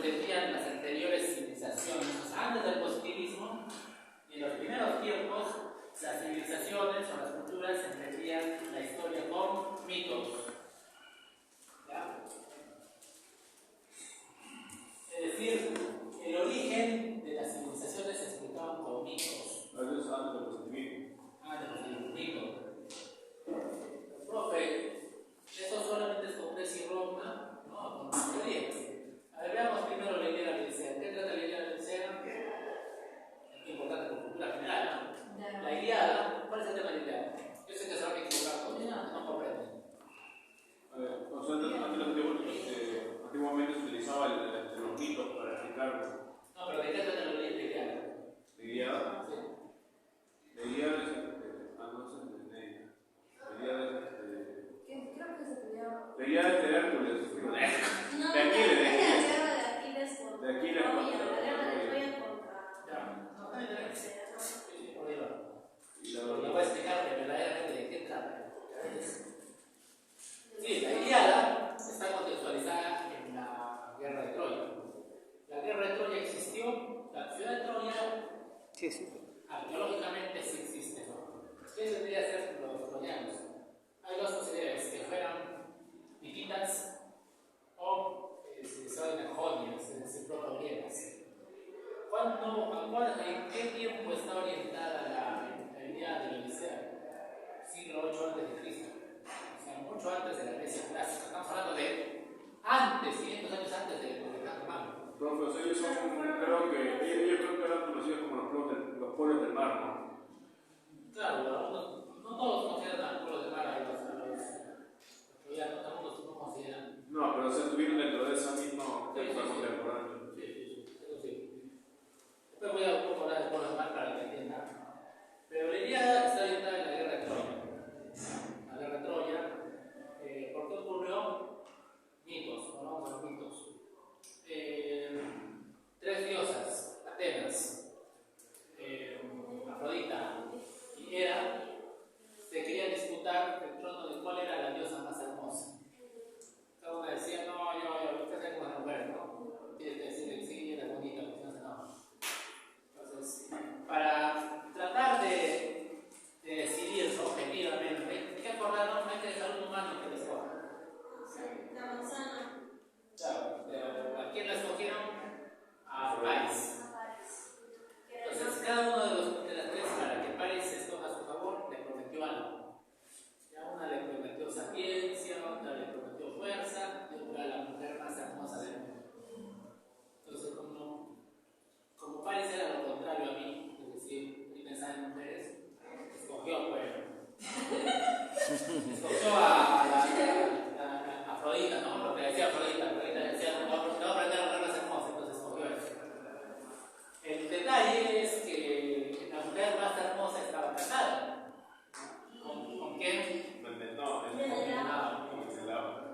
entendían las anteriores civilizaciones. O sea, antes del positivismo, en los primeros tiempos, las civilizaciones o las culturas entendían la historia con mitos. ¿Ya? Es decir, el origen de las civilizaciones se explicaban con mitos. Eso es antes del positivismo. Antes del positivismo. Profe, eso solamente es con Grecia y Roma, ¿no? Con la teoría. A ver, veamos primero la idea de la Odisea. ¿Qué trata la idea de la Odisea? Es importante por cultura general, ¿no? La Ilíada, ¿cuál es el tema de la Ilíada? Yo sé que se van a equivocar todos, no comprenden. A ver, antiguamente se utilizaba los mitos para explicar. No, pero ¿de qué trata la Ilíada? ¿La Ilíada? Sí. La Ilíada es. No sé si entendí. La Ilíada es. Creo que se peleaba. La Ilíada es de Hércules. No, De Aquiles. es la guerra de Aquiles contra De Aquiles Troya, contra la guerra de Troya. Troya contra. Ya, no, está bien. Sí, por ahí va. Y Le voy a explicar verdaderamente de qué trata. Sí, la Ilíada está contextualizada en la guerra de Troya. La guerra de Troya existió, la ciudad de Troya arqueológicamente sí existe, ¿no? ¿Qué tendría que ser los troyanos? Hay dos posibilidades, que fueran hititas o si son jonias, es decir, proto-griegas. ¿En qué tiempo está orientada la Ilíada de la Odisea? Siglo VIII a.C. O sea, mucho antes de la Grecia clásica. Estamos hablando de antes, 500 años antes de Alejandro Magno. Profesor, ellos creo que eran conocidos como los pueblos del mar, ¿no? Claro, no todos consideran a los pueblos del mar, a los troyanos, algunos no consideran. No, pero se estuvieron dentro de esa misma época contemporánea. Sí. Después voy a un poco hablar de pueblos del mar para que entiendan. Pero la Ilíada está orientada en la guerra de Troya. La guerra de Troya, ¿por qué ocurrió? Mitos, vamos a los mitos. Tres diosas, Atenas, Afrodita y Hera, se querían disputar el trono de cuál era la diosa más hermosa. Cada una decía, no, usted es como una mujer, ¿no? Tienes que decirle, sí, eres bonita, pues no se enoja. Entonces, para tratar de decidir objetivamente, hay que acordarnos, no hay que dejar un humano que les escoja. La manzana. Claro, ¿a quién la escogieron? A Paris. Entonces, cada uno de las tres, para que Paris escoja a su favor, le prometió algo. Ya una le prometió sapiencia, otra le prometió fuerza, y otra la mujer más hermosa del mundo. Entonces, como Paris era lo contrario a mí, es decir, yo pensaba en mujeres, escogió, escogió a Afrodita, ¿no? Lo que decía Afrodita decía, no aprender a hablar más hermosa, entonces escogió eso. El detalle es que la mujer más hermosa estaba casada. ¿Con quién? No, Menelao.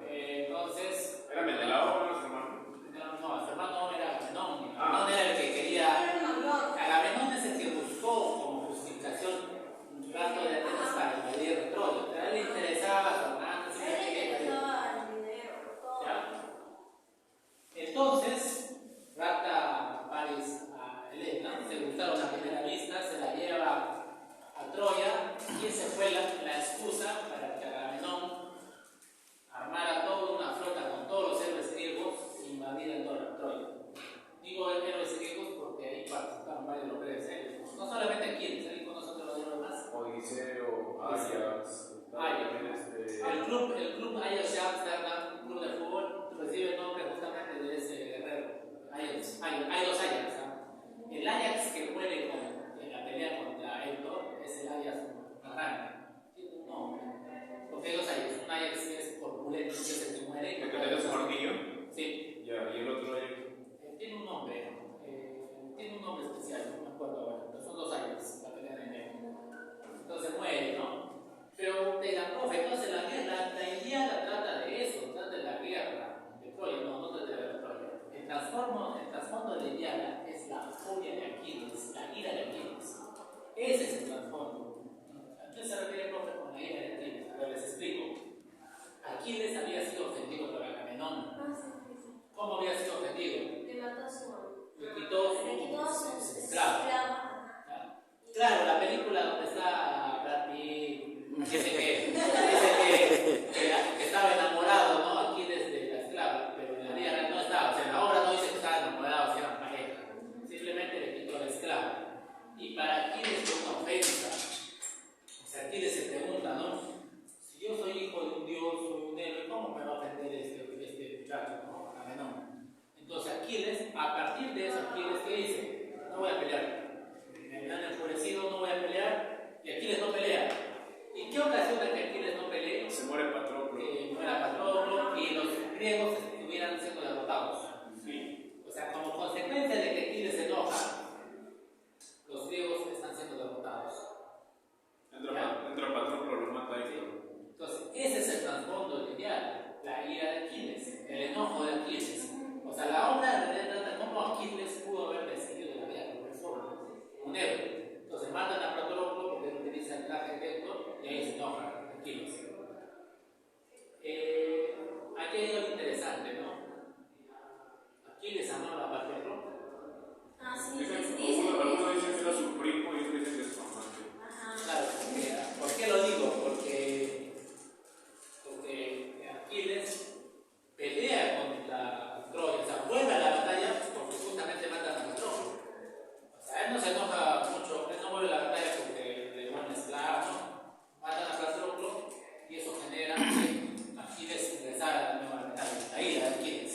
Entonces. ¿Era Menelao o era su hermano? No, su hermano era Agamenón. Agamenón era el que quería. Agamenón es el que buscó como justificación un rato de Atenas para invadir Troya. A él le interesaba su hermano, entonces, rapta Paris a Helena, se gustaron a primera vista, se la lleva a Troya y esa fue la excusa para que Agamenón armara toda una flota con todos los héroes griegos e invadiera Troya. Digo héroes griegos porque ahí participaron varios de los héroes griegos. No solamente Aquiles, ahí con nosotros los héroes más. Odiseo, Ajax. El club Ajax de Amsterdam, un club de fútbol, recibe el nombre justamente de ese guerrero. Hay dos Ajax. El Ajax que muere en la pelea contra Héctor es el Ajax grande. Tiene un nombre. Porque hay dos Ajax. Un Ajax que es corpulento, que es el que muere. ¿El que tenía su martillo? Sí. Ya, y el otro Ajax. Tiene un nombre. Tiene un nombre especial, no me acuerdo ahora. Pero son dos Ajax, la pelea de Héctor. Entonces muere, ¿no? Pero entonces la Ilíada trata de eso, trata de la guerra de Troya, no trata de la guerra de Troya. El trasfondo de la Ilíada es la furia de Aquiles, la ira de Aquiles. Ese es el trasfondo. ¿A qué se refiere el profe con la ira de Aquiles? A ver, les explico. Aquiles había sido ofendido por Agamenón. ¿Cómo había sido ofendido? no voy a pelear. Me han enfurecido, no voy a pelear. Y Aquiles no pelea. ¿Y qué ocasiona que Aquiles no pelee? Se muere Patroclo. Que muera Patroclo y los griegos estuvieran siendo derrotados. Sí. O sea, como consecuencia de que Aquiles se enoja, los griegos están siendo derrotados. Entra Patroclo, lo mata Héctor. Entonces, ese es el trasfondo lineal, la ira de Aquiles, el enojo de Aquiles. O sea, la obra en realidad trata cómo Aquiles pudo haber decidido la vida como persona, un héroe. Entonces, matan a Patroclo porque él utiliza el traje de Héctor y ahí se enoja Aquiles. Aquí hay algo interesante, ¿no? Aquiles amaba a Patroclo. Ah, sí, Algunos dicen que era su primo y otros dicen que es su amante. Ajá. Claro, ¿por qué lo digo? Porque Aquiles pelea contra Troya, o sea, vuelve a la batalla porque justamente matan a Patroclo. O sea, él no se enoja mucho, él no vuelve a la batalla porque le dio un esclavo, ¿no? Matan a Patroclo y eso genera que Aquiles ingresara a la nueva batalla, la ira de Aquiles.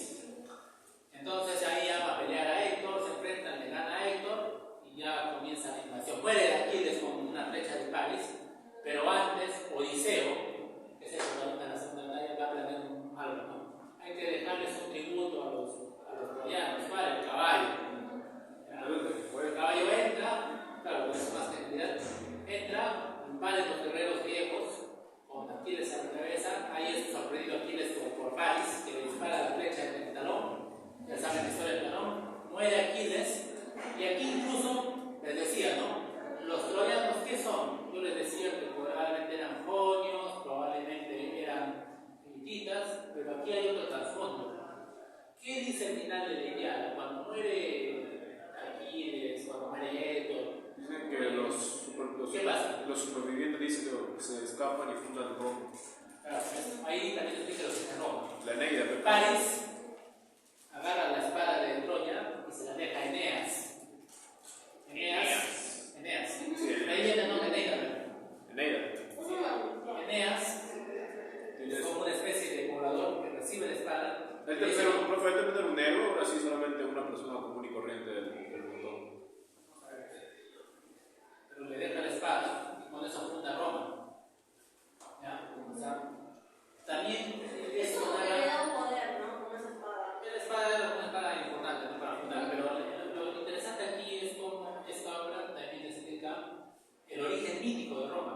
Entonces ahí ya va a pelear a Héctor, se enfrentan, le gana a Héctor y ya comienza la invasión. Muere Aquiles con una flecha de Paris, pero antes Odiseo, que es el protagonista de la segunda batalla, va a planear algo, ¿no? Hay que dejarles un tributo a los troyanos, ¿cuál? El caballo. El caballo entra, claro, con eso más genialidad, entra, invaden los guerreros griegos, con Aquiles a la cabeza, ahí es sorprendido Aquiles por Paris, que le dispara la flecha en el talón. Ya saben la historia del talón, muere Aquiles, y aquí incluso les decía, ¿no? Los troyanos, ¿qué son? Yo les decía que probablemente eran jonios, probablemente eran hititas, pero aquí hay otro trasfondo. ¿Qué dice el final de la Ilíada? Cuando muere Aquiles, cuando muere Héctor. Dicen que ¿Qué pasa? los supervivientes dicen que se escapan y fundan Roma. Claro, ahí también se explica lo que es Roma. La Eneida. Paris agarra la espada de Troya y se la deja a Eneas. Eneas. Sí, Ahí viene el nombre de Eneida. Eneas es como una especie de poblador que recibe la espada. El tercero, profe, ¿el tercero un héroe o era así solamente una persona común y corriente del mundo? Pero le deja la espada y con eso funda Roma. ¿Ya? O sea, también Es esto como que le da un poder, ¿no? Con esa espada. la espada era una espada importante, ¿no? Para fundar, pero lo interesante aquí es cómo esta obra también explica el origen mítico de Roma.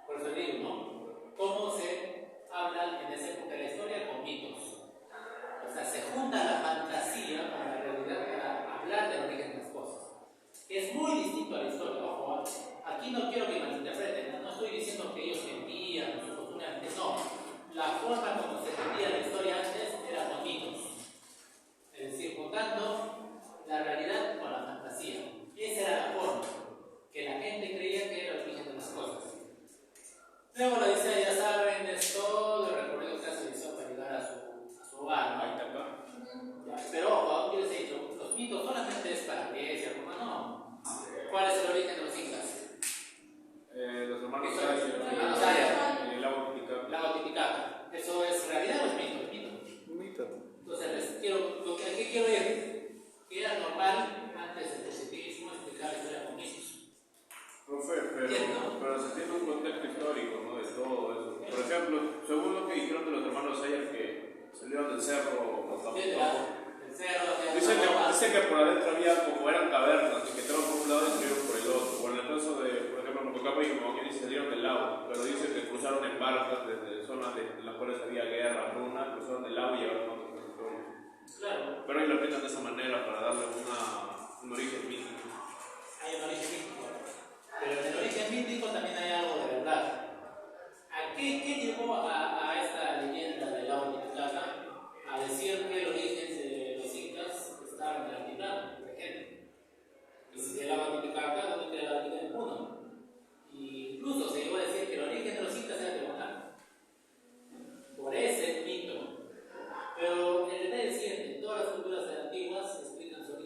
Por eso digo, ¿no? Cómo se habla en esa época de la historia con mitos. O sea, se junta la fantasía con la realidad para hablar del origen de las cosas. Es muy distinto a la historia, ojo. Aquí no quiero que malinterpreten, no estoy diciendo que ellos mentían, su costumbre antes, no. La forma como se entendía la historia antes era con mitos. Es decir, juntando la realidad con la fantasía. Esa era la forma que la gente creía que era el origen de las cosas. Luego la Odisea, ya saben, es todo el recorrido que hace Odiseo para llegar a su hogar, ¿no? Pero ojo, yo les he dicho, los mitos solamente es para Grecia, Roma, no. ¿Cuál es el origen de los incas? Los hermanos Eso es, Sayas, los hermanos Sayas. el lago Titicaca. Lago Titicaca. ¿Eso es realidad o es mito? Es mito. Un mito. Entonces, ¿a qué quiero ir? Que era normal antes del positivismo explicar la historia con mitos. Profe, pero se tiene un contexto histórico, ¿no? De todo eso. Por ejemplo, según lo que dijeron de los hermanos Sayas que salieron del cerro, dicen que por adentro había, como eran cavernas, y que entraron por un lado y salieron por el otro. O en el caso de, por ejemplo, Mococapa y Moquini salieron del lago, pero dicen que cruzaron en barcas desde zonas en las cuales había guerra, hambruna, cruzaron el lago y llegaron a otros territorios. Claro. Pero ellos lo pintan de esa manera para darle un origen mítico. Hay un origen mítico. Pero en el origen mítico también hay algo de verdad. ¿Qué llevó a esta leyenda del lago Titicaca a decir que el origen de los incas estaba en el altiplano, por ejemplo? Y si el lago Titicaca, ¿dónde queda la vida del mundo? Y incluso se llegó a decir que el origen de los incas era Tehuacán. Por ese mito. Pero el detalle es siguiente: todas las culturas antiguas explican su origen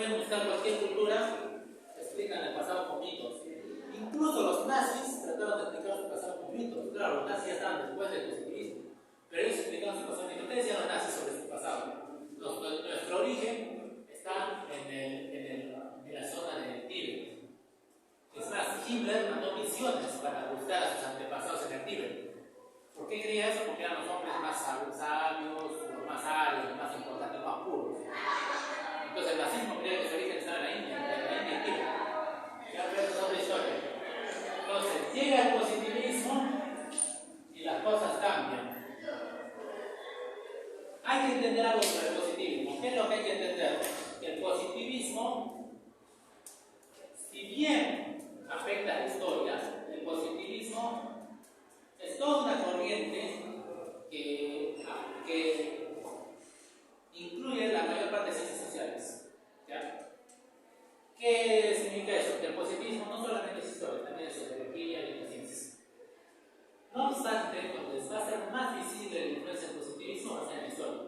pueden buscar cualquier cultura, explican el pasado con mitos. Incluso los nazis trataron de explicar su pasado con mitos. Claro, los nazis ya estaban después del positivismo, pero ellos explicaban su pasado. ¿Qué decían los nazis sobre su pasado? Nuestro origen está en la zona del Tíbet. Es más, Hitler mandó misiones para buscar a sus antepasados en el Tíbet. ¿Por qué creía eso? Porque eran los hombres más sabios, los más sabios, los más importantes, los más puros. Entonces el nazismo creía que su origen estaba en la India y el Tíbet. Ya ves, es otra historia. Entonces llega el positivismo y las cosas cambian. Hay que entender algo sobre el positivismo. ¿Qué es lo que hay que entender? Que el positivismo, si bien afecta a la historia, el positivismo es toda una corriente que incluye la mayor parte de ciencias sociales. ¿Ya? ¿Qué significa eso? Que el positivismo no solamente es historia, también es sociología y las ciencias. No obstante, donde va a ser más visible la influencia del positivismo va a ser en la historia.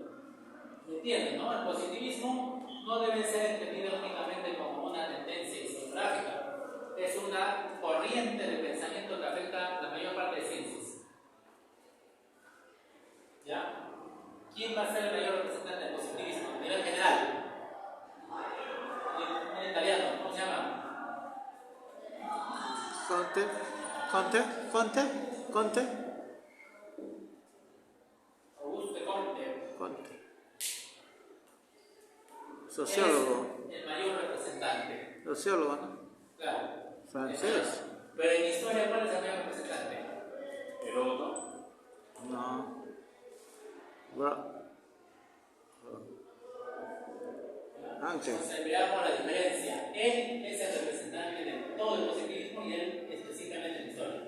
¿Me entienden, no? El positivismo no debe ser entendido únicamente como una tendencia historiográfica. Es una corriente de pensamiento que afecta la mayor parte de ciencias. ¿Ya? ¿Quién va a ser el mayor representante del positivismo a nivel general? En italiano, ¿cómo se llama? Conte. Auguste Comte. Sociólogo. Es el mayor representante. Sociólogo, ¿no? Claro. Francés. Pero en historia, ¿cuál es el mayor representante? Heródoto. No. Ángel. Entonces veamos la diferencia. Él es el representante de todo el positivismo y él específicamente en la historia.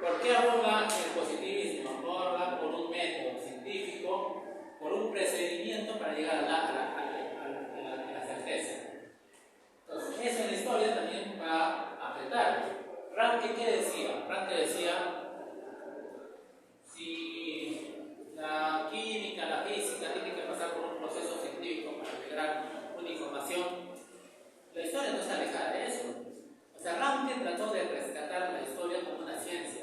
¿Por qué aboga el positivismo? Aboga por un método científico, por un procedimiento para llegar a la certeza. Entonces, eso en la historia también va a afectar. Ranke, ¿qué decía? Ranke decía, si la química, la física tiene que pasar por un proceso científico para lograr una información, la historia no está alejada de eso. O sea, Ranke trató de rescatar la historia como una ciencia.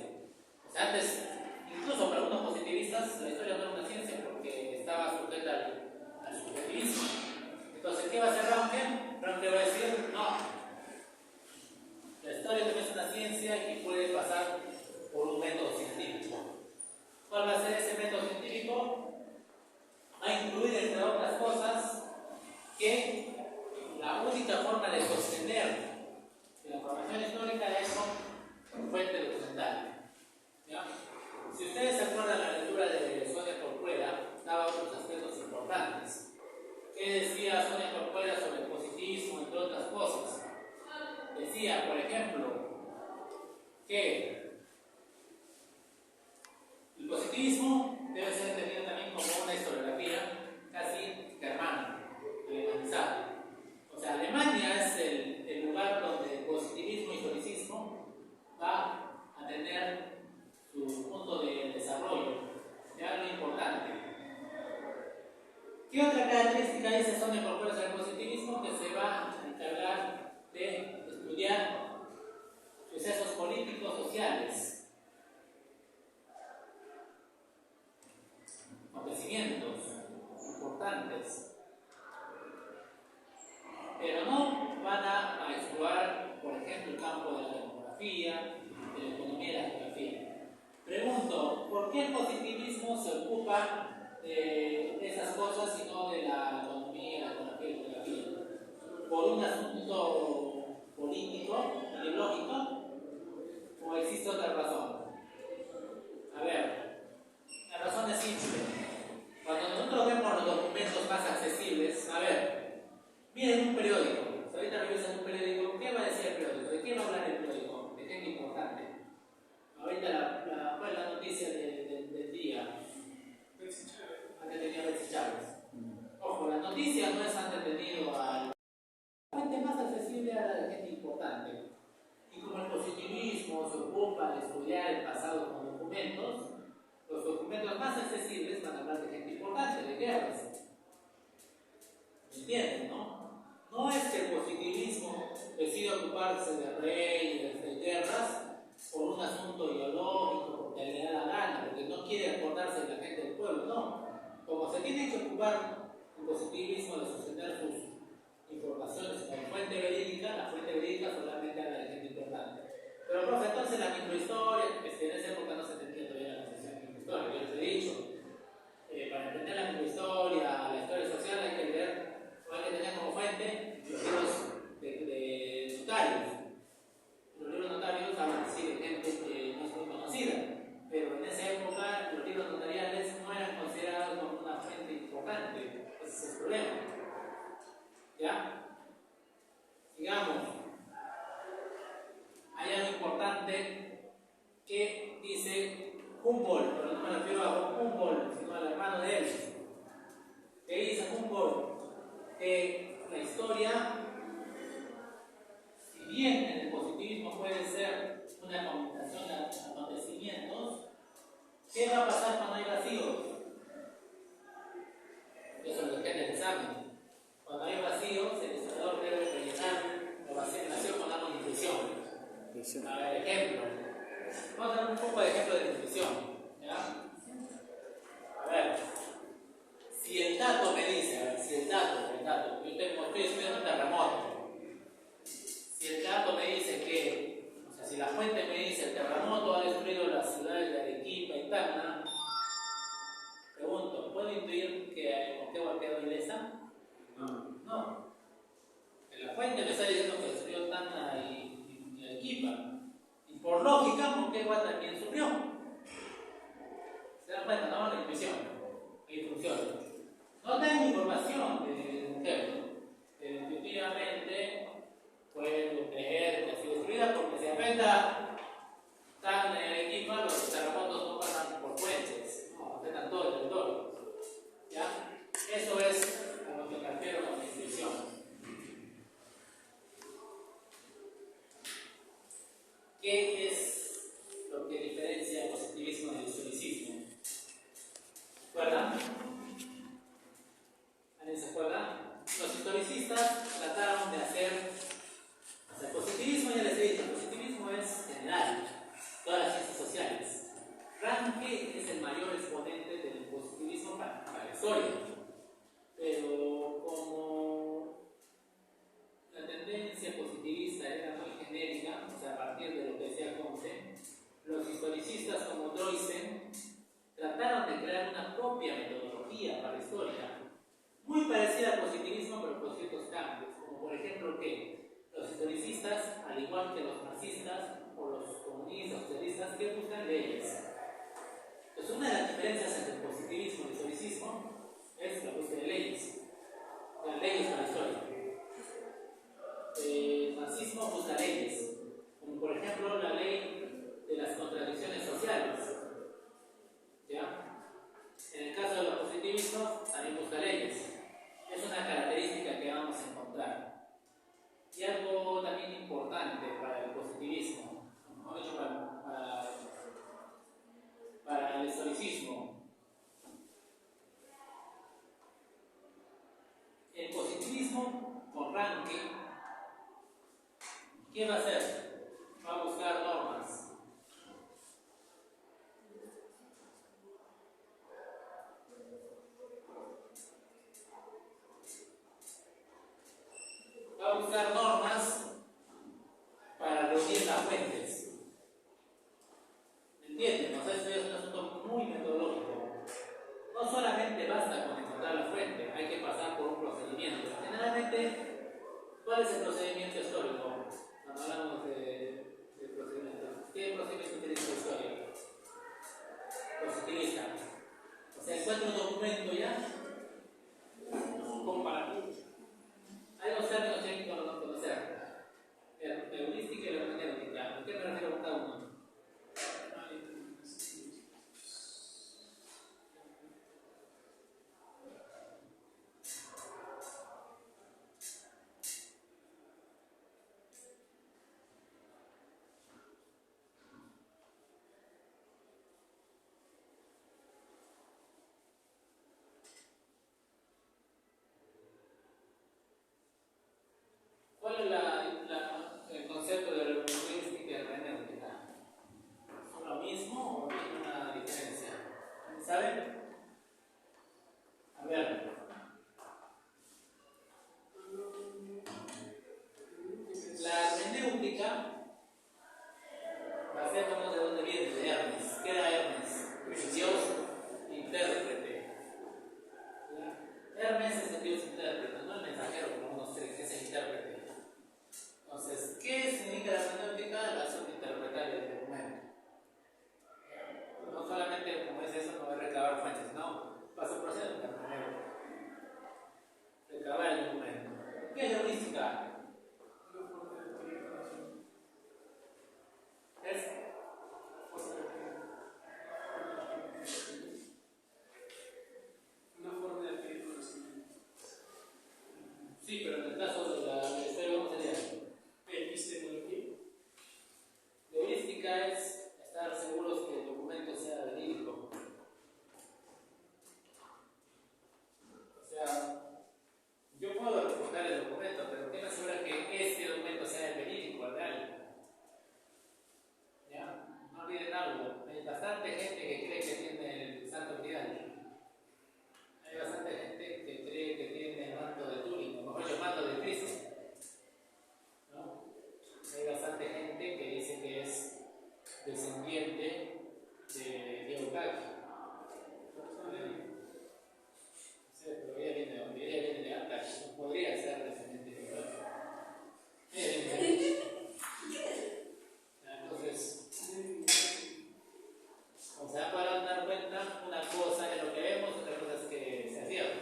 O sea, antes, incluso para algunos positivistas, la historia no era una ciencia porque estaba sujeta al subjetivismo. Entonces, ¿qué va a hacer Ranke? Ranke va a decir, no, la historia no es una ciencia y puede pasar por un método científico. ¿Cuál va a ser ese método científico? Va a incluir, entre otras cosas, que la única forma de sostener la información histórica es con fuente documental. ¿Ya? Si ustedes se acuerdan de la lectura de Sonia Corcuera, daba otros aspectos importantes. ¿Qué decía Sonia Corcuera sobre el positivismo, entre otras cosas? Decía, por ejemplo, que el positivismo debe ser entendido también como una historiografía casi germana, alemanizada. O sea, Alemania es el lugar donde el positivismo y historicismo va a tener su punto de desarrollo, ya lo importante. ¿Qué otra característica dice Sonia Corcuera sobre el positivismo? Que se va a encargar de estudiar sucesos políticos, sociales, acontecimientos importantes, pero no van a explorar, por ejemplo, el campo de la demografía, de la economía y la geografía. Pregunto, ¿por qué el positivismo se ocupa de esas cosas y no de la economía, la geografía y la geografía? ¿Por un asunto político, ideológico? ¿O existe otra razón? A ver, la razón es simple. Cuando nosotros vemos los documentos más accesibles, a ver, miren un periódico. Si ahorita revisan un periódico, ¿qué va a decir el periódico? ¿De qué va a hablar el periódico? ¿De qué es importante? Ahorita ¿cuál es la noticia del día? Antes tenía Betsy Chávez. Ojo, la noticia no es entretenido al... La fuente más accesible a la gente importante. Y como el positivismo se ocupa de estudiar ocuparse de reyes, de guerras, por un asunto ideológico, porque le da la gana, porque no quiere acordarse de la gente del pueblo, no. Como se tiene que ocupar el positivismo de sostener sus informaciones con fuente verídica, la fuente verídica solamente habla de gente importante. Pero, profe, entonces la microhistoria, en esa época no se entendía todavía la concepción de microhistoria, yo les he dicho. Para entender la microhistoria, la historia social, hay que leer, o hay que tener como fuente los libros de notarios. Los libros notarios hablan sí, de gente que no es muy conocida, pero en esa época los libros notariales no eran considerados como una fuente importante. Ese es el problema. ¿Ya? Sigamos. Hay algo importante que dice Humboldt, pero no me refiero a Humboldt, sino al hermano de él. ¿Qué dice Humboldt? Que la historia, si bien en el positivismo puede ser una combinación de acontecimientos, ¿qué va a pasar cuando hay vacíos? Eso depende del examen. Cuando hay vacíos, el historiador debe rellenar la vacío con algo de intuición. A ver, ejemplo. Vamos a dar un poco de ejemplo de intuición. ¿Ya? A ver. Si el dato me dice, yo estoy estudiando un terremoto. Si el dato me dice que, o sea, si la fuente me dice el terremoto ha destruido las ciudades de Arequipa y Tacna, pregunto, ¿puedo intuir que Moquegua quedó ilesa? No. La fuente me está diciendo que destruyó Tacna y Arequipa. Y por lógica, Moquegua también sufrió. ¿Se dan cuenta? No, la intuición. Ahí funciona. No tengo información de mujer. Definitivamente puedo creer que ha sido destruida porque se afecta Tacna y Arequipa, los terremotos no pasan por puentes, no, afectan todo el territorio. ¿Ya? Eso es a lo que me refiero con la intuición. ¿Qué es lo que diferencia el positivismo del historicismo? ¿Recuerdan? ¿Alguien se acuerda? Los historicistas trataron de hacer, o sea, el positivismo, ya les he dicho, el positivismo es general, todas las ciencias sociales. Ranke es el mayor exponente del positivismo para la historia, pero como la tendencia positivista era muy genérica, o sea, a partir de lo que decía Comte, los historicistas como Droysen trataron de crear una propia metodología para la historia, muy parecida al positivismo, pero con ciertos cambios, como por ejemplo que los historicistas, al igual que los marxistas o los comunistas, socialistas, que buscan leyes. Entonces, una de las diferencias entre el positivismo y el historicismo es la búsqueda de leyes, las leyes para la historia. El marxismo busca leyes, como por ejemplo la ley de las contradicciones sociales. ¿Ya? En el caso de los positivistas, también busca leyes. Es una característica que vamos a encontrar. Y algo también importante para el positivismo, ¿no? Para el historicismo. El positivismo, con Ranke, ¿qué va a hacer? Va a buscar normas. Va a buscar normas para reunir las fuentes. ¿Me entienden? O sea, esto es un asunto muy metodológico. No solamente basta con encontrar la fuente, hay que pasar por un procedimiento. Generalmente, ¿cuál es el procedimiento histórico? Cuando hablamos de procedimiento, ¿qué procedimiento utiliza la historia? Positivista. O sea, encuentra un documento ya comparativo. Hay dos términos que hay que conocer: la heurística y la hermenéutica. ¿A qué me refiero con cada uno? Terme en ese sentido es intérprete, no el mensajero como unos tres, es el intérprete. Entonces, ¿qué significa la hermenéutica? La acción de interpretar el documento. No solamente, como es eso, no voy a recabar fuentes, no, paso por hacer el hermenéutica. Recabar el documento. ¿Qué es la heurística? Es una forma de adquirir conocimiento. sí, pero en el caso de la historia, ¿cómo sería? Epistemología. La heurística es estar seguros que el documento sea verídico. O sea, yo puedo reportar el documento, pero ¿qué me asegura que este documento sea el verídico, el real? ¿Ya? No olviden algo. Hay bastante gente que cree que tiene el santo grial. Hay bastante gente que cree que tiene el manto de Turing, o mejor dicho, el manto de Cristo. ¿No? Hay bastante gente que dice que es descendiente de Diego Caki. No sé, pero ella viene de Ancash, no podría ser descendiente de Diego Caki. Entonces, como se pueden dar cuenta, una cosa es lo que vemos, otra cosa es que se acierta.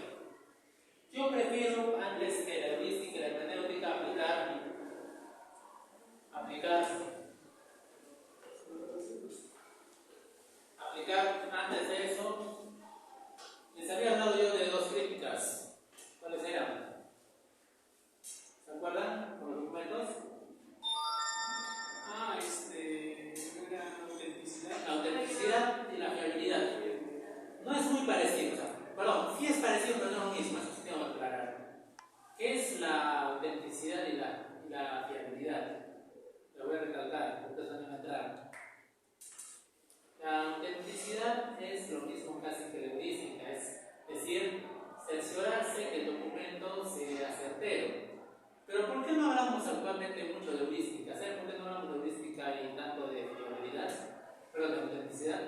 Yo prefiero, antes que la heurística y la hermenéutica, aplicar antes de eso. Les había hablado yo de dos críticas. ¿Cuáles eran? ¿Se acuerdan? ¿Con los documentos? Era autenticidad. La autenticidad y la fiabilidad. No es muy parecido, o sea, perdón, sí es parecido, pero no es lo mismo, eso sí tengo que aclarar. ¿Qué es la autenticidad y la fiabilidad? Lo voy a recalcar, porque ustedes van a entrar. La autenticidad es lo mismo casi que la heurística, es decir, cerciorarse que el documento sea certero. Pero ¿por qué no hablamos actualmente mucho de heurística? ¿Saben por qué no hablamos de heurística y tanto de fiabilidad? Pero de autenticidad.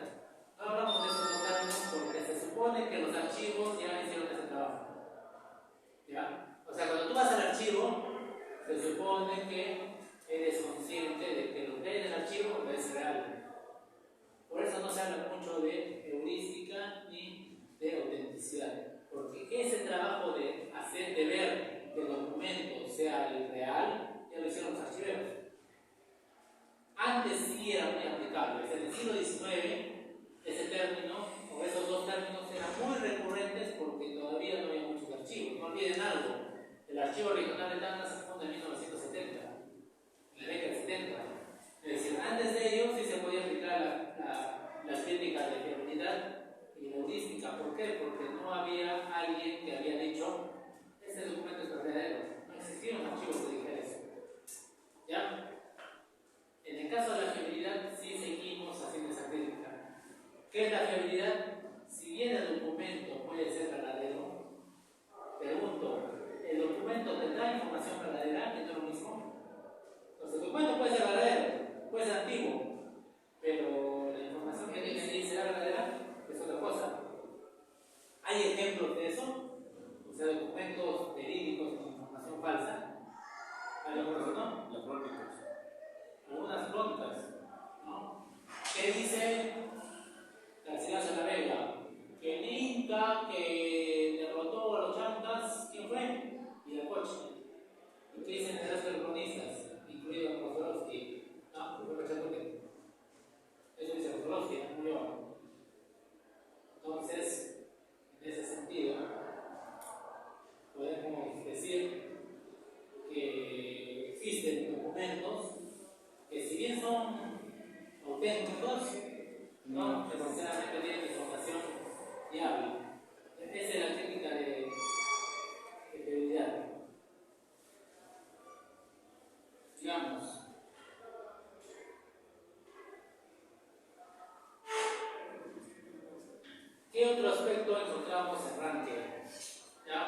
No hablamos de esos términos porque se supone que los archivos ya hicieron ese trabajo. ¿Ya? O sea, cuando tú vas al archivo, se supone que eres consciente de que lo que hay en el archivo es real. Por eso no se habla mucho de heurística ni de autenticidad. Porque ese trabajo de ver que el documento sea el real, ya lo hicieron los archiveros. Antes sí era muy aplicable. Desde el siglo XIX, ese término, o esos dos términos, eran muy recurrentes porque todavía no había muchos archivos. No olviden algo, el archivo regional de Tacna se funda en 1970, en la década del 70. Es decir, antes de ello sí se podía aplicar las críticas de fiabilidad y la heurística. ¿Por qué? Porque no había alguien que había dicho, este documento es verdadero. No existía un archivo que dijera eso. ¿Ya? En el caso de la fiabilidad, sí seguimos haciendo esa crítica. ¿Qué es la fiabilidad? Si bien el documento puede ser verdadero, pregunto, ¿el documento tendrá información verdadera? ¿Que no es lo mismo? Entonces, el documento puede ser verdadero, puede ser antiguo, pero la información que tiene ahí será verdadera, es otra cosa. ¿Hay ejemplos de eso? O sea, documentos verídicos con información falsa. ¿Hay algunos o no? Las crónicas. Algunas crónicas, ¿no? ¿Qué dice Garcilaso de la Vega? Que el Inca que derrotó a los chancas, ¿quién fue? Viracocha. ¿Y qué dicen el resto de los cronistas? Incluido Kostorovsky. No, fue Pachacuti. Eso dice Kostorovsky, no yo. Entonces, en ese sentido, podemos decir que existen documentos que, si bien son auténticos, no necesariamente tienen información fiable. Esa es la técnica de fiabilidad. Digamos, ¿qué otro aspecto encontramos en Ranke? ¿Ya?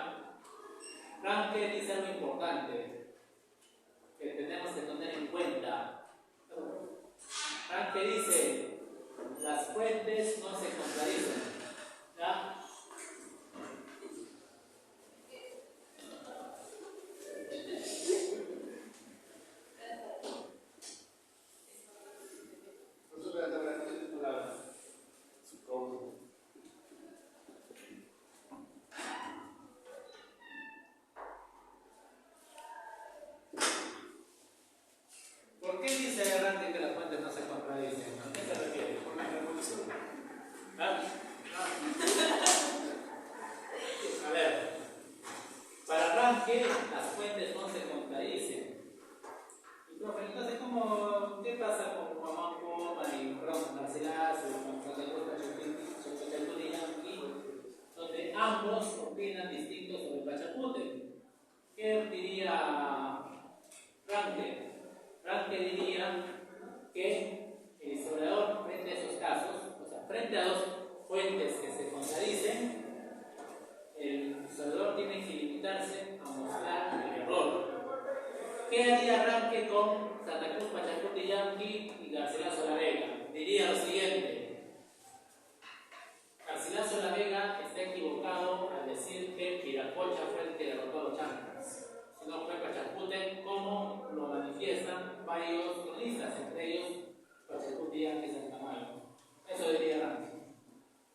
Ranke dice algo importante que tenemos que tener en cuenta. Ranke dice, las fuentes no se contradicen. ¿Ya? que las fuentes no se contradicen. Y profe, entonces, ¿qué pasa con Juan Poma y Garcilaso y con Santa Cruz y Yanqui, donde ambos opinan distintos sobre Pachacute? ¿Qué diría Ranke? Ranke diría que el historiador, frente a esos casos, o sea, frente a dos fuentes que se contradicen, el historiador tiene que limitarse a mostrar el error. ¿Qué haría Ranke con Santa Cruz, Pachacute y Yanqui y Garcilaso La Vega? Diría lo siguiente: Garcilaso La Vega está equivocado al decir que Viracocha fue el que derrotó a los chancas, sino fue Pachacute, como lo manifiestan varios cronistas, entre ellos Pachacute y Yanqui Santamayo. Eso diría Ranke.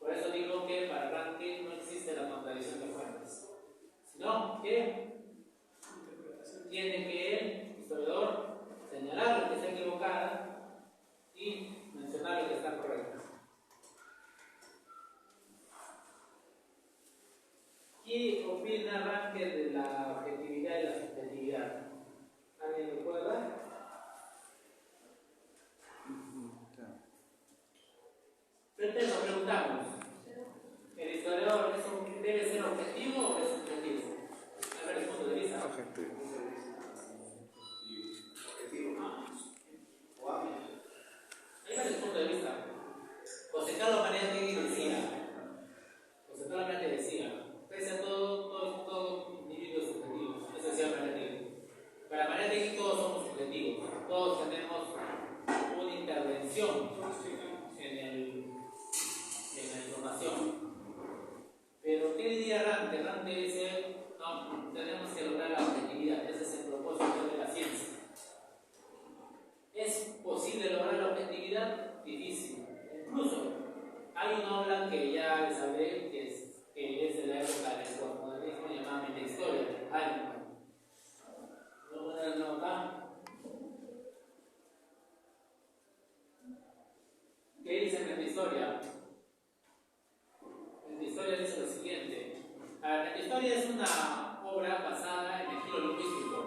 Por eso digo que para Ranke no existe la contradicción de fuentes, sino que tiene que el historiador señalar lo que está equivocada y mencionar lo que está correcto. ¿Qué opina Ranke de la objetividad y la subjetividad? ¿Alguien recuerda? Frente nos preguntamos, ¿el historiador debe ser objetivo o es subjetivo? A ver el punto de vista. Objetivo. Ahí va el punto de vista. José Carlos Mariátegui decía, pese a todo individuo es subjetivo. Eso decía Mariátegui. Para Mariátegui todos somos subjetivos, todos tenemos una intervención en la información. Pero ¿qué diría Ranke? Ranke dice, no, tenemos que lograr la objetividad, ese es el propósito de la ciencia. ¿Es posible lograr la objetividad? Difícil. Incluso hay una obra que ya les hablé, que es de la época del postmodernismo, llamada Metahistoria, de Heinemann. ¿Voy a poner el nuevo acá? ¿Qué dice Metahistoria? Metahistoria dice lo siguiente. Metahistoria es una obra basada en el giro lingüístico.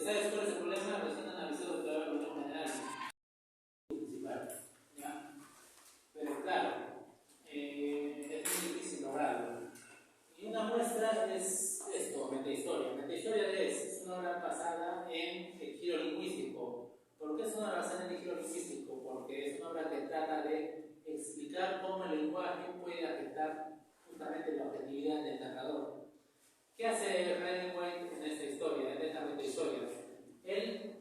¿Sabes cuál es el problema? Recién han avisado que va a haber reunión general principal. ¿Ya? Pero claro, es muy difícil lograrlo. Y una muestra es esto, Metahistoria. Metahistoria es una obra basada en el giro lingüístico. ¿Por qué es una obra basada en el giro lingüístico? Porque es una obra que trata de explicar cómo el lenguaje puede afectar justamente la objetividad del narrador. ¿Qué hace Hemingway en esta historia, en esta Metahistoria? Él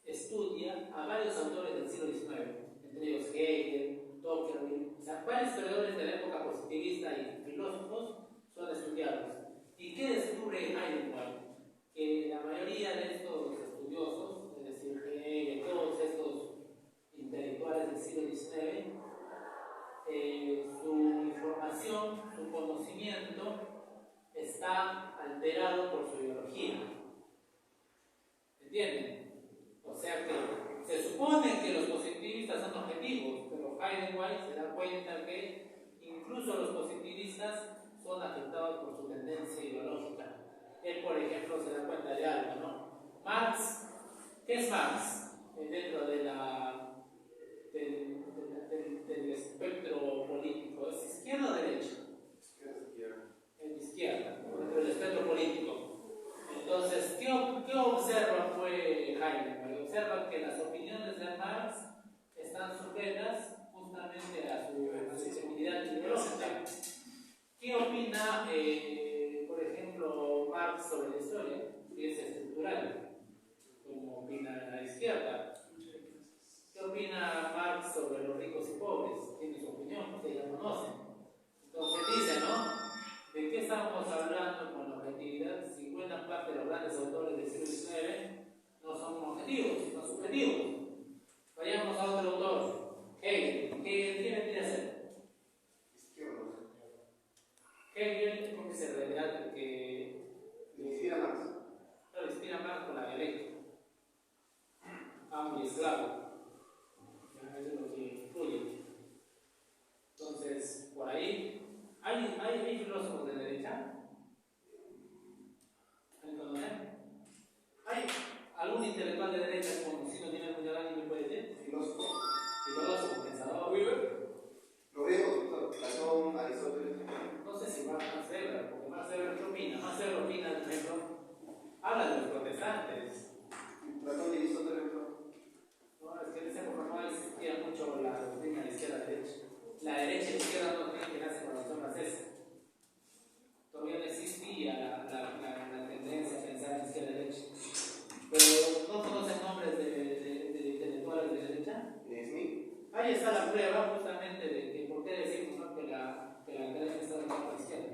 estudia a varios autores del siglo XIX, entre ellos Hegel, Tocqueville, o sea, varios historiadores de la época positivista y filósofos son estudiados. ¿Y qué descubre Hemingway? Que la mayoría de estos estudiosos, es decir, Hegel, todos estos intelectuales del siglo XIX, su información, su conocimiento está alterado por su ideología. ¿Entienden? O sea que se supone que los positivistas son objetivos, pero Hemingway se da cuenta que incluso los positivistas son afectados por su tendencia ideológica. Él, por ejemplo, se da cuenta de algo, ¿no? Marx, ¿qué es Marx? Dentro de del espectro político, ¿es izquierda o derecha? En izquierda, dentro del espectro político. Entonces, ¿qué observa Hemingway? Observa que las opiniones de Marx están sujetas justamente a su sensibilidad ideológica. ¿Qué opina, por ejemplo, Marx sobre la historia? Que es estructural, como opina la izquierda. ¿Qué opina Marx sobre los ricos y pobres? Tiene su opinión, ustedes ya conocen. Entonces dice, ¿no? ¿De qué estamos hablando con la objetividad si buena parte de los grandes autores del siglo XIX no son objetivos, sino subjetivos? Vayamos a otro autor, Hegel. ¿Qué vendría a ser? Hegel, ¿cómo se revela que inspira Marx? Claro, inspira Marx con la dialéctica. Ambos y esclavo. Eso es lo que influye. Entonces, por ahí, ¿hay filósofos de derecha? ¿Hay conocer? ¿Hay algún intelectual de derecha conocido a nivel mundial alguien que puede decir? Filósofo, pensador. Los griegos, Platón, Aristóteles. No sé si Max Weber, porque Max Weber, ¿qué opina? Max Weber opina, por ejemplo, habla de los protestantes. Platón y Aristóteles. No, es que en esa época no existía mucho la doctrina de izquierda-derecha. La derecha y la izquierda no tienen que nacer con las zonas esas. Todavía no existía la tendencia a pensar en izquierda-derecha. Pero no conocen nombres de intelectuales de derecha. Smith. Ahí está la prueba justamente de que por qué decimos, ¿no?, que la derecha está orientada por la izquierda.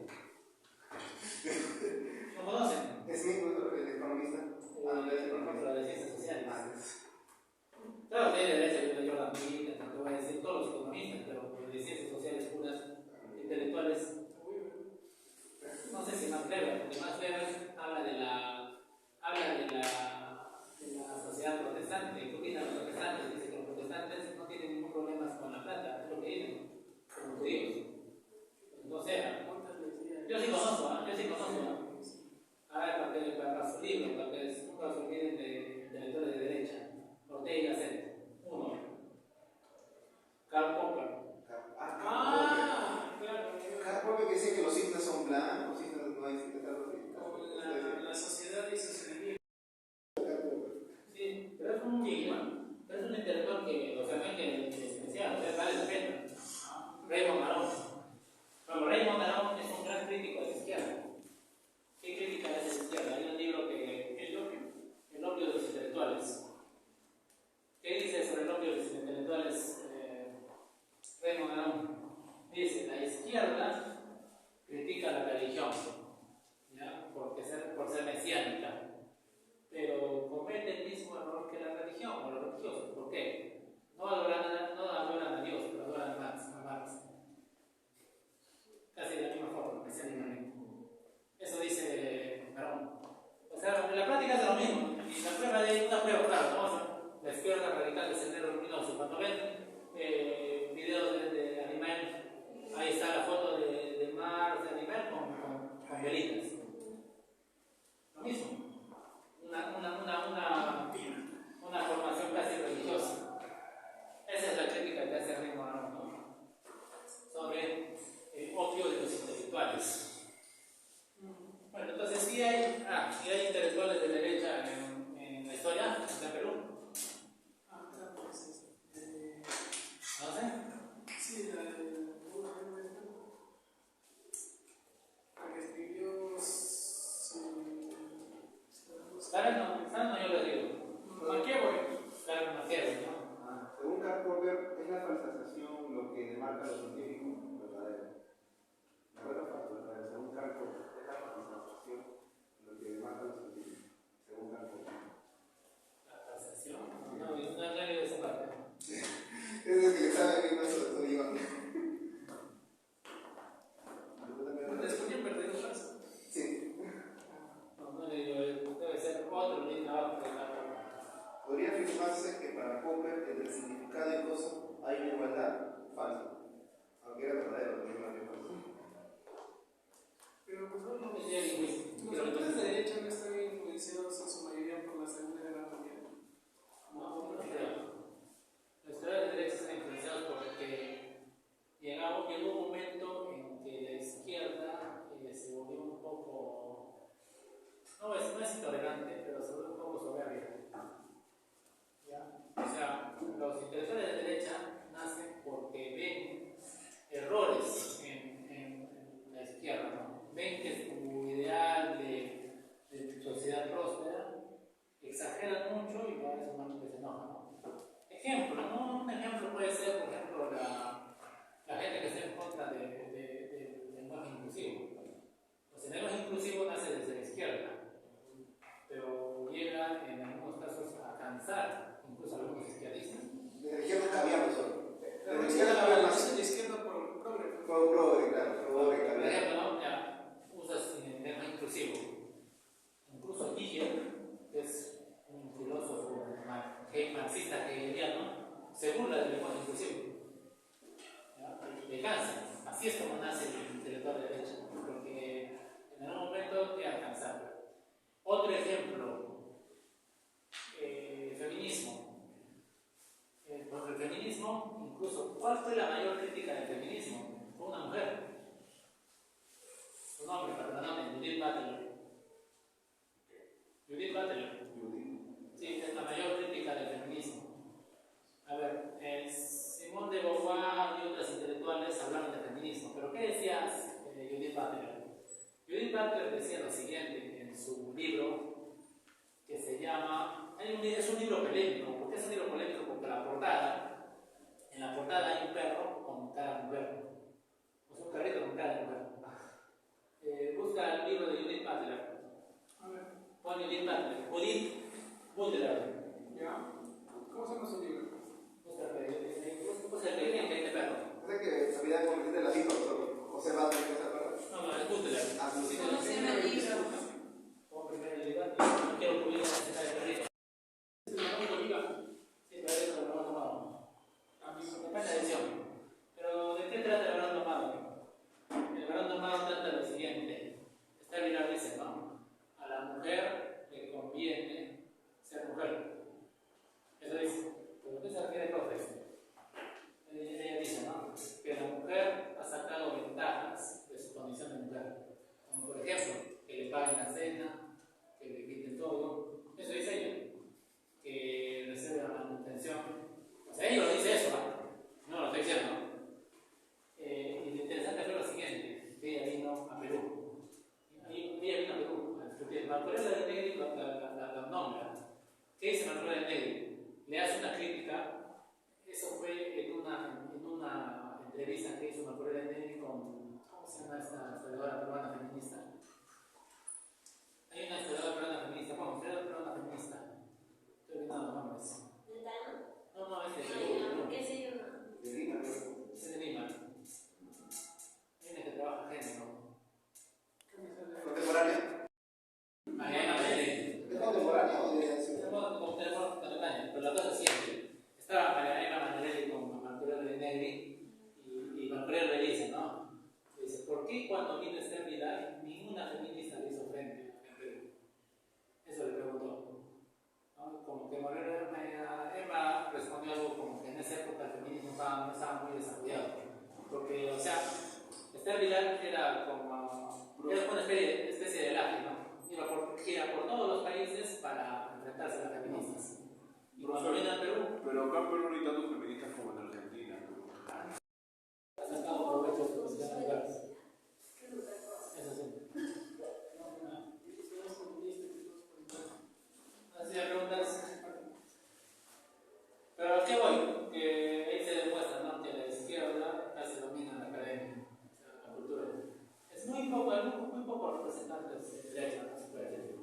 ¿No conocen? Smith, el economista. Pero de ciencias sociales. Claro que hay de derecha, yo Jordan Peterson, te voy a decir todos los economistas, pero de ciencias sociales puras, intelectuales. No sé si Max Weber, porque Max Weber habla de la sociedad protestante. ¿Qué opinan los protestantes? Dice que los protestantes no tienen ningún problema con la plata, es lo que dicen, como judíos. Entonces, yo sí conozco. A ver, para su libro, para que nunca se olviden de intelectuales de derecha. Ortega y Gasset, uno. Karl Popper. Claro. Cada propio que dice que los cisnes son blancos, no hay cisnes La sociedad y sus enemigos. Sí, pero es un intelectual que, o sea, no hay que despreciar, o sea, vale la pena. Raymond Aron. Bueno, Raymond Aron es un gran crítico de la izquierda. ¿Qué crítica es de la izquierda? Hay un libro que El opio de los intelectuales. ¿Qué dice sobre el opio de los intelectuales Raymond Aron? Dice, la izquierda critica la religión, ¿ya? Por ser mesiánica, pero comete el mismo error que la religión o los religiosos. ¿Por qué? No adoran a Dios, pero adoran a Marx. Casi de la misma forma, mesiánicamente. Eso dice Aron. O sea, en la práctica es lo mismo. Y la prueba de una prueba, claro, vamos a la izquierda radical de Sendero Luminoso. Cuando ven videos de Animal, ahí está la foto de Marx, de Animal con velitas. Lo mismo. Una formación casi religiosa. Esa es la crítica que hace Raymond Aron, ¿no? Sobre opio de los intelectuales. Bueno, entonces sí hay intelectuales de derecha en la historia, en Perú. ¿No sé? Sí, la que escribió Karen no, yo le digo. Mankiewicz. Karen Mankiewicz, ¿no? Según Karl Popper, es la falsificación lo que demarca lo científico verdadero. Según Karl Popper, es la falsificación lo que demarca lo científico. Según Karl Popper. La falsación. No he leído esa parte. Es el que le sabe bien más sobre todo Iván. después de perder un brazo. Sí. No he leído, debe ser otro libro abajo de la. Podría afirmarse que para Popper entre significado y cosa hay una igualdad. Falso. Aunque era verdadero, también era falso. Pero pues no, Es ya lingüístico. los autores de derecha no están influenciados en su mayoría por la Segunda Guerra Mundial. No creo. Los historiadores de derecha están influenciados porque llegó un momento en que la izquierda se volvió un poco, no es intolerante, pero se volvió un poco soberbia. ¿Ya? O sea, los intelectuales de derecha nacen porque ven errores en la izquierda, ¿no? Ven que su ideal de sociedad próspera exageran mucho y por eso mucho que se enojan, ¿no? Ejemplo, ¿no? Un ejemplo puede ser, por ejemplo, la gente que está en contra del lenguaje inclusivo. Pues el lenguaje inclusivo nace desde la izquierda, pero llega en algunos casos a cansar incluso a algunos izquierdistas. Desde la izquierda cambiamos hoy. La izquierda por progreso. se burla del lenguaje inclusivo. ¿Ya? Le cansa. Así es como nace el intelectual de derecha, porque en algún momento te alcanzar. Otro ejemplo, feminismo. Por el feminismo, incluso, ¿cuál fue la mayor crítica del feminismo? Fue una mujer. Un hombre, perdóname, Judith Butler. Judith Butler. Sí, es la mayor crítica del feminismo. A ver, Simone de Beauvoir y otras intelectuales hablaron de feminismo, pero ¿qué decía Judith Butler? Judith Butler decía lo siguiente en su libro que se llama, es un libro polémico. ¿Por qué es un libro polémico? Porque en la portada hay un perro con cara de mujer, o sea, un perrito con cara de mujer. Busca el libro de Judith Butler. Pon Judith Butler. Judith Butler. ¿Ya? ¿Cómo se llama su libro? Busca el libro que hay de perro. Es que se olvida convertir de la misma, pero José va a tener que saber. No, es Butler. Sí, ¿Cómo se llama el libro? Pon primero el libro. No quiero publicar la escena de perrito. ¿Es la única liga? Sí, pero eso lo habrán tomado. Depende de la edición. Pero ¿de qué trata el Habrán tomado? El Habrán tomado trata lo siguiente. Está Vilar dice, ¿no? A la mujer le conviene ser mujer. Eso dice. ¿Pero qué se refiere, profe? Ella dice, ¿no? Que la mujer ha sacado ventajas de su condición de mujer. Como por ejemplo, que le paguen la cena, que le quiten todo. Eso dice ella. Que recibe la manutención. O sea, ella lo dice eso, ¿no? No lo estoy diciendo. Y lo interesante fue lo siguiente, que ella vino a Perú. Ella vino a Perú a discutir. Martorell de Negri la nombra. ¿Qué dice Martorell de Negri? Le hace una crítica. Eso fue en una entrevista que hizo Martorell de Negri con, ¿cómo se llama esta historiadora peruana feminista? Hay una historiadora peruana feminista, bueno, historiadora peruana feminista. Estoy olvidando los nombres. No, es de Perú. ¿Qué se llama? De Lima, Es de Lima. Hay una que trabaja género. contemporánea. Mariana Mayeli. ¿Es contemporánea o de Es contemporánea, pero la cosa es siguiente. Estaba Mariana Mayeli con Martorell de Negri y Martorell le dice, ¿no? Le dice, ¿por qué cuando vino Esther Vidal ninguna feminista le hizo frente en Perú? Eso le preguntó. ¿No? Como que Emma respondió algo como que en esa época el feminismo no estaba muy desarrollado. Porque, o sea, Esther Vidal era como una especie de lápiz, ¿no? Iba por todos los países para enfrentarse a las feministas. Y cuando vino a Perú, Pero acá en Perú no hay tantos feministas como en Argentina. ha sacado provecho de su posición en lugares. Eso sí. Así de preguntas. Pero ¿a qué voy? Que ahí se demuestra, ¿no? Que la izquierda casi domina la academia, la cultura. Es muy poco representantes de derecha, ¿no? Se puede decir.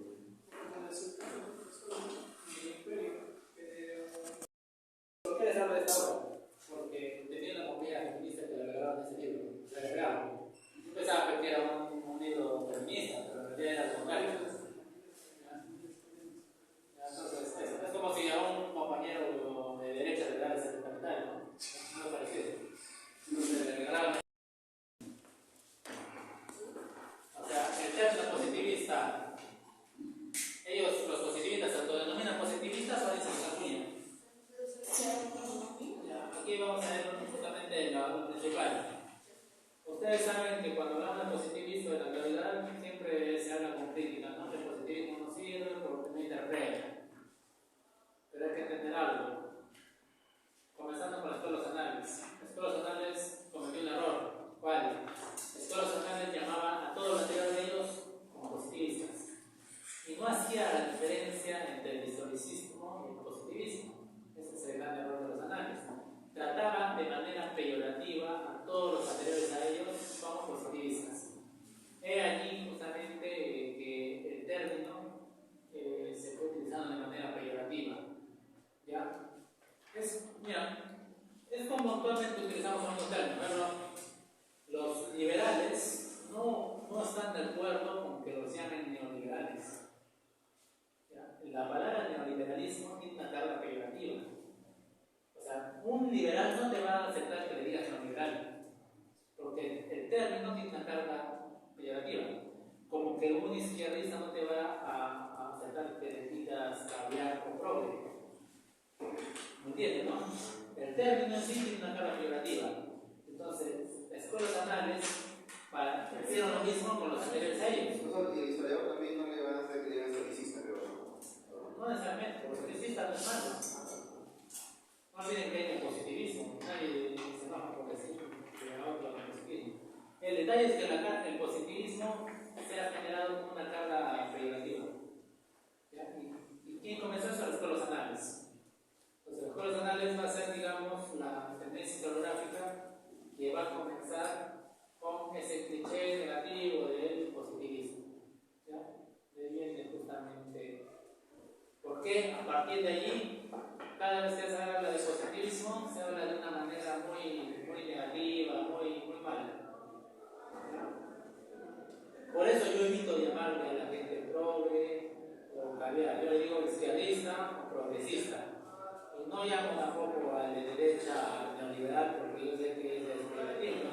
¿Por qué les hablo de esta obra? Porque tenía una comunidad feminista que le regalaron ese libro. Le regalaron. Yo pensaba que era un libro feminista, pero en realidad era lo contrario. Entonces, es como si a un compañero de derecha le regalaran ese capital, ¿no? No parecido. Entonces le regalaron. O sea, el término positivista, ellos, los positivistas, se autodenominan positivistas o dicen la cuña. Aquí vamos a ver justamente lo principal. Ustedes saben que cuando hablamos de positivismo en la actualidad siempre se habla con crítica, ¿no? El positivismo no sirve porque no interpreta. Pero hay que entender algo. Comenzando con las escuelas anales. Las escuelas anales cometió un error. ¿Cuál? Las escuelas anales llamaban a todos los anteriores de ellos como positivistas. Y no hacía la diferencia entre el historicismo y el positivismo. Ese es el gran error de los anales. Trataban de manera peyorativa a todos los anteriores a ellos como positivistas. He allí justamente que el término se fue utilizando de manera peyorativa. ¿Ya? Es como actualmente utilizamos otros términos, pero los liberales no están de acuerdo con que los llamen neoliberales. ¿Ya? La palabra neoliberalismo tiene una carga peyorativa. O sea, liberal no te va a aceptar que le digas neoliberal, porque el término tiene una carga peyorativa, como que un izquierdista no te va a aceptar que le digas caviar o progre. ¿Me entiendes, no? El término en sí tiene una carga peyorativa. Entonces, escuelas anales hicieron lo mismo con los anteriores a ellos. Y el historiador también no le van a hacer que le digan historicista, creo. No necesariamente, porque sí está malo. No olviden que hay el positivismo, nadie se enoja porque sí, que otro el positivismo. El detalle es que el positivismo se ha generado con una carga peyorativa. ¿Y quién comenzó eso? Las escuelas anales. Entonces, las escuelas anales va a ser, digamos, la tendencia historiográfica que va a comenzar con ese cliché negativo del positivismo. ¿Ya? De ahí viene justamente. Porque a partir de allí, cada vez que se habla de positivismo, se habla de una manera muy, muy negativa, muy mala. Por eso yo evito llamarle a la gente progre o caviar. Yo le digo izquierdista o progresista. Y no llamo tampoco al de derecha neoliberal porque yo sé que es negativo.